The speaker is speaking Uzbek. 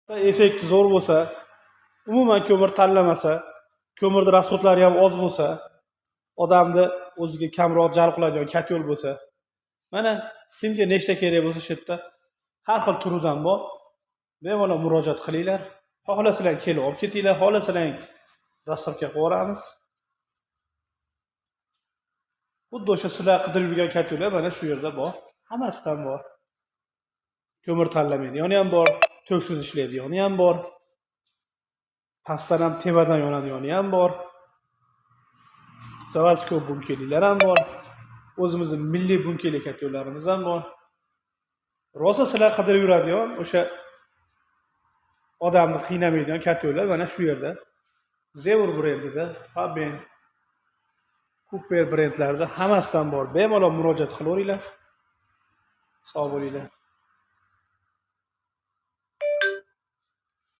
effekti zo'r bo'lsa, umuman ko'mir tanlamasa, ko'mirni rasxodlari ham oz bo'lsa, odamni o'ziga kamroq jalb qiladigan katyol bo'lsa, mana kimga nechta kerak bo'lsa shu yerda har xil turidan bor. Bemalol murojaat qilinglar. Xohlasanglar kelib olib ketinglar, xohlasanglar dasturga qo'yamiz. Xuddi o'sha sizlar qidirib yurgan katyollar mana shu yerda bor. Hammasidan bor. Ko'mir tanlamaydigani ham bor, to'ksiz ishlaydigani ham bor. Pastdan ham tevadan yonadigani ham bor. Zavadskoy bunkelilar ham bor. O'zimizning milliy bunkeli katyollarimiz ham bor. Rosa sizlar qidirib yuradigan o'sha odamni qiynamaydigan katyollar mana shu yerda. Zevur brendida, Faben, Cooper brendlarida hammasidan bor. Bemalol murojaat qilaveringlar. Sog' bo'linglar.